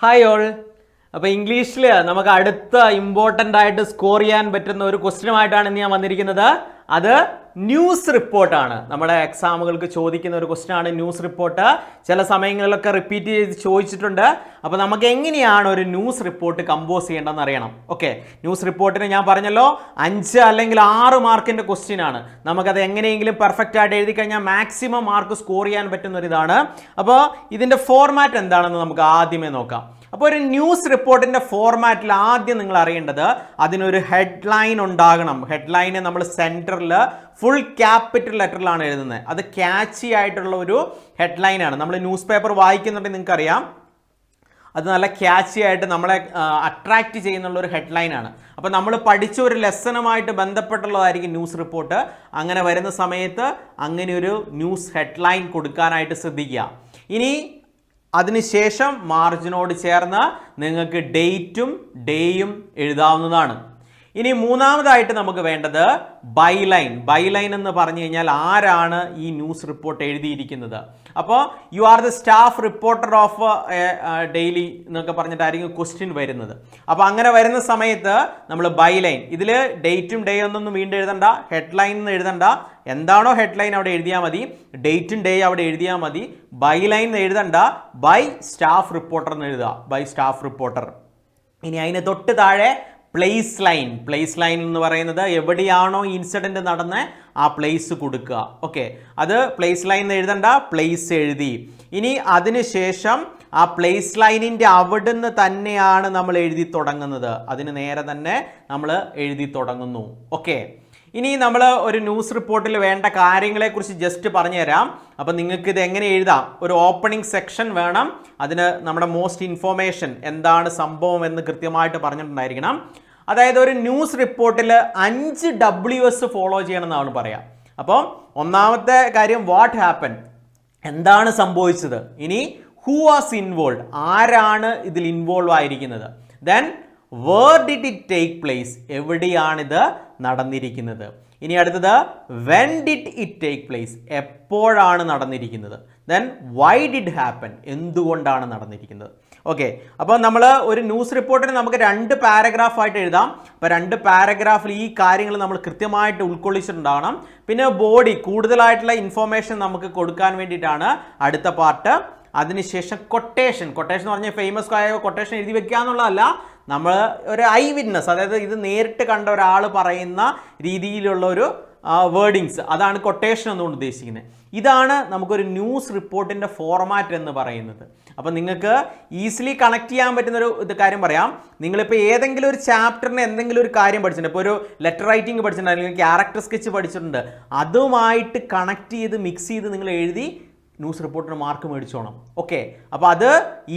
Hi all. അപ്പോൾ ഇംഗ്ലീഷിൽ നമുക്ക് അടുത്ത ഇമ്പോർട്ടൻ്റ് ആയിട്ട് സ്കോർ ചെയ്യാൻ പറ്റുന്ന ഒരു ക്വസ്റ്റ്യനുമായിട്ടാണ് ഇന്ന് ഞാൻ വന്നിരിക്കുന്നത്. അത് ന്യൂസ് റിപ്പോർട്ടാണ്. നമ്മുടെ എക്സാമുകൾക്ക് ചോദിക്കുന്ന ഒരു ക്വസ്റ്റ്യനാണ് ന്യൂസ് റിപ്പോർട്ട്. ചില സമയങ്ങളിലൊക്കെ റിപ്പീറ്റ് ചെയ്ത് ചോദിച്ചിട്ടുണ്ട്. അപ്പോൾ നമുക്ക് എങ്ങനെയാണ് ഒരു ന്യൂസ് റിപ്പോർട്ട് കമ്പോസ് ചെയ്യേണ്ടതെന്ന് അറിയണം. ഓക്കെ, ന്യൂസ് റിപ്പോർട്ടിന് ഞാൻ പറഞ്ഞല്ലോ 5 അല്ലെങ്കിൽ 6 മാർക്കിൻ്റെ ക്വസ്റ്റ്യനാണ്. നമുക്കത് എങ്ങനെയെങ്കിലും പെർഫെക്റ്റ് ആയിട്ട് എഴുതി കഴിഞ്ഞാൽ മാക്സിമം മാർക്ക് സ്കോർ ചെയ്യാൻ പറ്റുന്ന ഒരിതാണ്. അപ്പോൾ ഇതിൻ്റെ ഫോർമാറ്റ് എന്താണെന്ന് നമുക്ക് ആദ്യമേ നോക്കാം. അപ്പോൾ ഒരു ന്യൂസ് റിപ്പോർട്ടിൻ്റെ ഫോർമാറ്റിൽ ആദ്യം നിങ്ങൾ അറിയേണ്ടത് അതിനൊരു ഹെഡ്ലൈൻ ഉണ്ടാകണം. ഹെഡ്ലൈന് നമ്മൾ സെൻറ്ററിൽ ഫുൾ ക്യാപിറ്റൽ ലെറ്ററിലാണ് എഴുതുന്നത്. അത് ക്യാച്ചി ആയിട്ടുള്ള ഒരു ഹെഡ്ലൈനാണ്. നമ്മൾ ന്യൂസ് പേപ്പർ വായിക്കുന്നുണ്ടെങ്കിൽ നിങ്ങൾക്കറിയാം അത് നല്ല ക്യാച്ചി ആയിട്ട് നമ്മളെ അട്രാക്റ്റ് ചെയ്യുന്നുള്ള ഒരു ഹെഡ്ലൈനാണ്. അപ്പോൾ നമ്മൾ പഠിച്ച ഒരു ലെസണുമായിട്ട് ബന്ധപ്പെട്ടുള്ളതായിരിക്കും ന്യൂസ് റിപ്പോർട്ട്. അങ്ങനെ വരുന്ന സമയത്ത് അങ്ങനെ ഒരു ന്യൂസ് ഹെഡ്ലൈൻ കൊടുക്കാനായിട്ട് ശ്രദ്ധിക്കുക. ഇനി അതിനുശേഷം മാർജിനോട് ചേർന്ന് നിങ്ങൾക്ക് ഡേറ്റും ഡേയും എഴുതാവുന്നതാണ്. ഇനി മൂന്നാമതായിട്ട് നമുക്ക് വേണ്ടത് ബൈലൈൻ. ബൈലൈൻ എന്ന് പറഞ്ഞു കഴിഞ്ഞാൽ ആരാണ് ഈ ന്യൂസ് റിപ്പോർട്ട് എഴുതിയിരിക്കുന്നത്. അപ്പോൾ you are the staff reporter of daily എന്നൊക്കെ പറഞ്ഞിട്ടായിരിക്കും ക്വസ്റ്റ്യൻ വരുന്നത്. അപ്പോൾ അങ്ങനെ വരുന്ന സമയത്ത് നമ്മൾ ബൈലൈൻ, ഇതിൽ ഡേറ്റും ഡേ ഒന്നും വീണ്ടും എഴുതണ്ട, ഹെഡ്ലൈൻ എന്ന് എഴുതണ്ട. എന്താണോ ഹെഡ്ലൈൻ അവിടെ എഴുതിയാൽ മതി, ഡേറ്റും ഡേ അവിടെ എഴുതിയാൽ മതി. ബൈലൈൻ എന്ന് എഴുതണ്ട, ബൈ സ്റ്റാഫ് റിപ്പോർട്ടർ എന്ന് എഴുതുക, ബൈ സ്റ്റാഫ് റിപ്പോർട്ടർ. ഇനി അതിന് തൊട്ട് താഴെ പ്ലേസ് ലൈൻ. പ്ലേസ് ലൈൻ എന്ന് പറയുന്നത് എവിടെയാണോ ഇൻസിഡൻറ്റ് നടന്നത് ആ പ്ലേസ് കൊടുക്കുക. ഓക്കെ, അത് പ്ലേസ് ലൈൻ എന്ന് എഴുതണ്ട, പ്ലേസ് എഴുതി. ഇനി അതിനുശേഷം ആ പ്ലേസ് ലൈനിൻ്റെ അവിടുന്ന് തന്നെയാണ് നമ്മൾ എഴുതി തുടങ്ങുന്നത്. അതിന് നേരെ തന്നെ നമ്മൾ എഴുതി തുടങ്ങുന്നു. ഓക്കെ, ഇനി നമ്മൾ ഒരു ന്യൂസ് റിപ്പോർട്ടിൽ വേണ്ട കാര്യങ്ങളെക്കുറിച്ച് ജസ്റ്റ് പറഞ്ഞുതരാം. അപ്പം നിങ്ങൾക്ക് ഇത് എങ്ങനെ എഴുതാം. ഒരു ഓപ്പണിംഗ് സെക്ഷൻ വേണം. അതിന് നമ്മുടെ മോസ്റ്റ് ഇൻഫോർമേഷൻ എന്താണ് സംഭവം എന്ന് കൃത്യമായിട്ട് പറഞ്ഞിട്ടുണ്ടായിരിക്കണം. അതായത് ഒരു ന്യൂസ് റിപ്പോർട്ടിൽ 5 WS ഫോളോ ചെയ്യണമെന്നാണ് പറയാം. അപ്പം ഒന്നാമത്തെ കാര്യം വാട്ട് ഹാപ്പൻ, എന്താണ് സംഭവിച്ചത്. ഇനി ഹൂ വാസ് ഇൻവോൾവ്, ആരാണ് ഇതിൽ ഇൻവോൾവ് ആയിരിക്കുന്നത്. Then where did it take place, എവിടെയാണിത് നടന്നിരിക്കുന്നത്. ഇനി അടുത്തത് when did it take place, എപ്പോഴാണ് നടന്നിരിക്കുന്നത്. ദെൻ വൈ ഡിഡ് ഹാപ്പൻ, എന്തുകൊണ്ടാണ് നടന്നിരിക്കുന്നത്. ഓക്കെ, അപ്പോൾ നമ്മൾ ഒരു ന്യൂസ് റിപ്പോർട്ടിന് നമുക്ക് 2 പാരഗ്രാഫായിട്ട് എഴുതാം. അപ്പോൾ 2 പാരഗ്രാഫിൽ ഈ കാര്യങ്ങൾ നമ്മൾ കൃത്യമായിട്ട് ഉൾക്കൊള്ളിച്ചിട്ടുണ്ടാകണം. പിന്നെ ബോഡി, കൂടുതലായിട്ടുള്ള ഇൻഫോർമേഷൻ നമുക്ക് കൊടുക്കാൻ വേണ്ടിയിട്ടാണ് അടുത്ത പാർട്ട്. അതിനുശേഷം കൊട്ടേഷൻ. കൊട്ടേഷൻ എന്ന് പറഞ്ഞാൽ ഫേമസ് ആയ കൊട്ടേഷൻ എഴുതി വെക്കുക എന്നുള്ളതല്ല, നമ്മൾ ഒരു ഐ വിറ്റ്നസ്, അതായത് ഇത് നേരിട്ട് കണ്ട ഒരാൾ പറയുന്ന രീതിയിലുള്ള ഒരു വേർഡിങ്സ്, അതാണ് കൊട്ടേഷൻ എന്നുകൊണ്ട് ഉദ്ദേശിക്കുന്നത്. ഇതാണ് നമുക്കൊരു ന്യൂസ് റിപ്പോർട്ടിൻ്റെ ഫോർമാറ്റ് എന്ന് പറയുന്നത്. അപ്പോൾ നിങ്ങൾക്ക് ഈസിലി കണക്ട് ചെയ്യാൻ പറ്റുന്നൊരു കാര്യം പറയാം. നിങ്ങളിപ്പോൾ ഏതെങ്കിലും ഒരു ചാപ്റ്ററിന് എന്തെങ്കിലും ഒരു കാര്യം പഠിച്ചിട്ടുണ്ട്, ഇപ്പോൾ ഒരു ലെറ്റർ റൈറ്റിംഗ് പഠിച്ചിട്ടുണ്ട്, അല്ലെങ്കിൽ ക്യാരക്ടർ സ്കെച്ച് പഠിച്ചിട്ടുണ്ട്, അതുമായിട്ട് കണക്ട് ചെയ്ത് മിക്സ് ചെയ്ത് നിങ്ങൾ എഴുതി ന്യൂസ് റിപ്പോർട്ടിന് മാർക്ക് മേടിച്ചോണം. ഓക്കെ, അപ്പോൾ അത്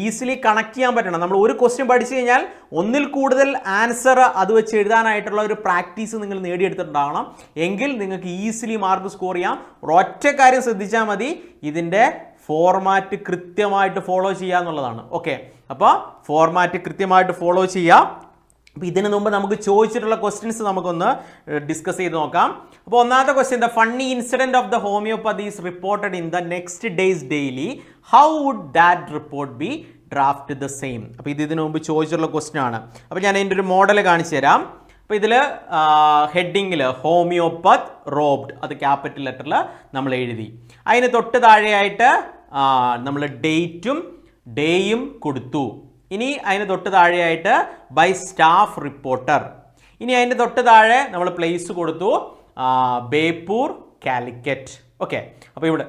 ഈസിലി കണക്ട് ചെയ്യാൻ പറ്റണം. നമ്മൾ ഒരു ക്വസ്റ്റ്യൻ പഠിച്ചു കഴിഞ്ഞാൽ ഒന്നിൽ കൂടുതൽ ആൻസർ അത് വെച്ച് എഴുതാനായിട്ടുള്ള ഒരു പ്രാക്ടീസ് നിങ്ങൾ നേടിയെടുത്തിട്ടുണ്ടാകണം. എങ്കിൽ നിങ്ങൾക്ക് ഈസിലി മാർക്ക് സ്കോർ ചെയ്യാം. ഒറ്റ കാര്യം ശ്രദ്ധിച്ചാൽ മതി, ഇതിൻ്റെ ഫോർമാറ്റ് കൃത്യമായിട്ട് ഫോളോ ചെയ്യുക എന്നുള്ളതാണ്. ഓക്കെ, അപ്പോൾ ഫോർമാറ്റ് കൃത്യമായിട്ട് ഫോളോ ചെയ്യുക. അപ്പോൾ ഇതിന് മുമ്പ് നമുക്ക് ചോദിച്ചിട്ടുള്ള ക്വസ്റ്റ്യൻസ് നമുക്കൊന്ന് ഡിസ്കസ് ചെയ്ത് നോക്കാം. അപ്പോൾ ഒന്നാമത്തെ question, the funny incident of the homeopathy is reported in the next days daily, how would that report be draft the same. അപ്പോൾ ഇതിന് മുമ്പ് ചോദിച്ചിട്ടുള്ള ക്വസ്റ്റ്യൻ ആണ്. അപ്പോൾ ഞാൻ അതിൻ്റെ ഒരു മോഡൽ കാണിച്ചു തരാം. അപ്പോൾ ഇതിൽ ഹെഡിങ്ങിൽ ഹോമിയോപ്പത്ത് റോബ്ഡ്, അത് ക്യാപിറ്റൽ ലെറ്ററിൽ നമ്മൾ എഴുതി. അതിന് തൊട്ട് താഴെയായിട്ട് നമ്മൾ ഡേറ്റും ഡേയും കൊടുത്തു. ഇനി അതിന് തൊട്ട് താഴെയായിട്ട് ബൈ സ്റ്റാഫ് റിപ്പോർട്ടർ. ഇനി അതിൻ്റെ തൊട്ട് താഴെ നമ്മൾ പ്ലേസ് കൊടുത്തു, ബേപ്പൂർ കാലിക്കറ്റ്. ഓക്കെ, അപ്പോൾ ഇവിടെ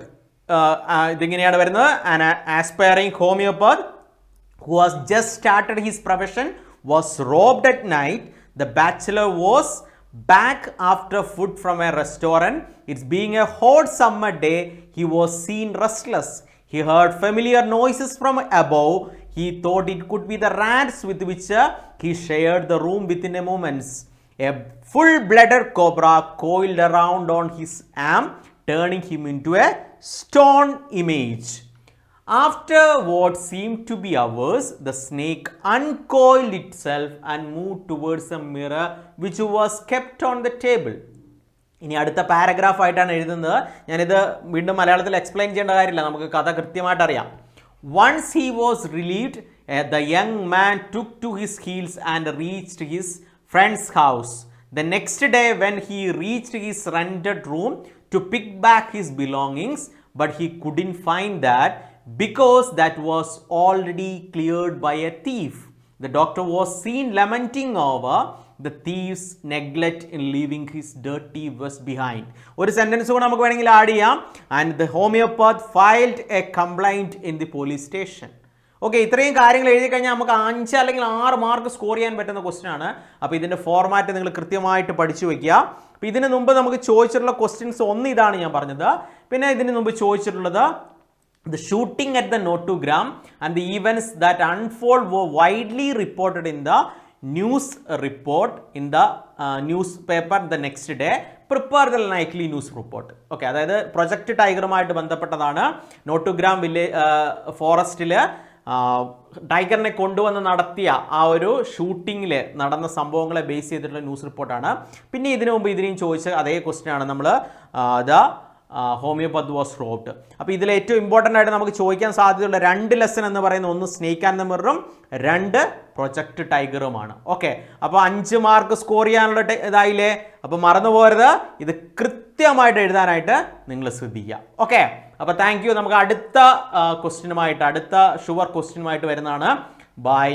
ഇതിങ്ങനെയാണ് വരുന്നത്. An aspiring homeopath who was just started his profession was robbed at night. The bachelor was back after food from a restaurant. It's being a hot summer day, he was seen restless. He heard familiar noises from above. He thought it could be the rats with which he shared the room within a moment. A full-blooded cobra coiled around on his arm, turning him into a stone image. After what seemed to be hours, the snake uncoiled itself and moved towards a mirror which was kept on the table. ഇനി അടുത്ത paragraph ആയിട്ടാണ് എഴുതുന്നത്. ഞാനിത് വീണ്ടും മലയാളത്തിൽ explain ചെയ്യേണ്ട കാര്യമില്ല, നമുക്ക് കഥ കൃത്യമായിട്ട് അറിയാം. Once he was relieved, the young man took to his heels and reached his friend's house. The next day, when he reached his rented room to pick back his belongings, but he couldn't find that because that was already cleared by a thief. The doctor was seen lamenting over the thief's neglect in leaving his dirty vest behind. ഒരു sentence കൂടെ നമുക്ക് വേണമെങ്കിൽ add ചെയ്യാം. And the homeopath filed a complaint in the police station. Okay, ഇത്രയും കാര്യങ്ങൾ എഴുതി കഴിഞ്ഞാൽ നമുക്ക് 5 അല്ലെങ്കിൽ 6 മാർക്ക് സ്കോർ ചെയ്യാൻ പറ്റുന്ന ക്വസ്റ്റ്യൻ ആണ്. അപ്പോൾ ഇതിൻ്റെ ഫോർമാറ്റ് നിങ്ങൾ കൃത്യമായിട്ട് പഠിച്ചു വയ്ക്കുക. അപ്പോൾ ഇതിന് മുമ്പ് നമുക്ക് ചോദിച്ചിട്ടുള്ള ക്വസ്റ്റ്യൻസ് ഒന്ന് ഇതാണ് ഞാൻ പറഞ്ഞത്. പിന്നെ ഇതിന് മുമ്പ് ചോദിച്ചിട്ടുള്ളത് the shooting at the notogram and the events that unfold were widely reported in the news report in the newspaper the next day. Prepare the likely news report. Okay, അതായത് പ്രൊജക്ട് ടൈഗറുമായിട്ട് ബന്ധപ്പെട്ടതാണ്. നോട്ടോഗ്രാം ഫോറസ്റ്റിൽ ടൈഗറിനെ കൊണ്ടുവന്ന് നടത്തിയ ആ ഒരു ഷൂട്ടിങ്ങിൽ നടന്ന സംഭവങ്ങളെ ബേസ് ചെയ്തിട്ടുള്ള news റിപ്പോർട്ടാണ്. പിന്നെ ഇതിനു മുമ്പ് ഇതിനെയും ചോദിച്ച അതേ ക്വസ്റ്റ്യൻ ആണ് നമ്മൾ ഹോമിയോപത്ത് വാസ് റോബ്ഡ്. അപ്പോൾ ഇതിൽ ഏറ്റവും ഇമ്പോർട്ടൻ്റ് ആയിട്ട് നമുക്ക് ചോദിക്കാൻ സാധ്യതയുള്ള 2 ലെസൺ എന്ന് പറയുന്ന ഒന്ന് സ്നേക്ക് ആൻഡ് ദ മിററും 2 പ്രൊജക്ട് ടൈഗറുമാണ്. ഓക്കെ, അപ്പോൾ 5 മാർക്ക് സ്കോർ ചെയ്യാനുള്ള ഇതായില്ലേ. അപ്പോൾ മറന്നു പോകരുത്, ഇത് കൃത്യമായിട്ട് എഴുതാനായിട്ട് നിങ്ങൾ ശ്രദ്ധിക്കുക. ഓക്കെ, അപ്പോൾ താങ്ക് യു. നമുക്ക് അടുത്ത ക്വസ്റ്റ്യനുമായിട്ട്, അടുത്ത ഷുവർ ക്വസ്റ്റ്യനുമായിട്ട് വരുന്നതാണ്. ബൈ.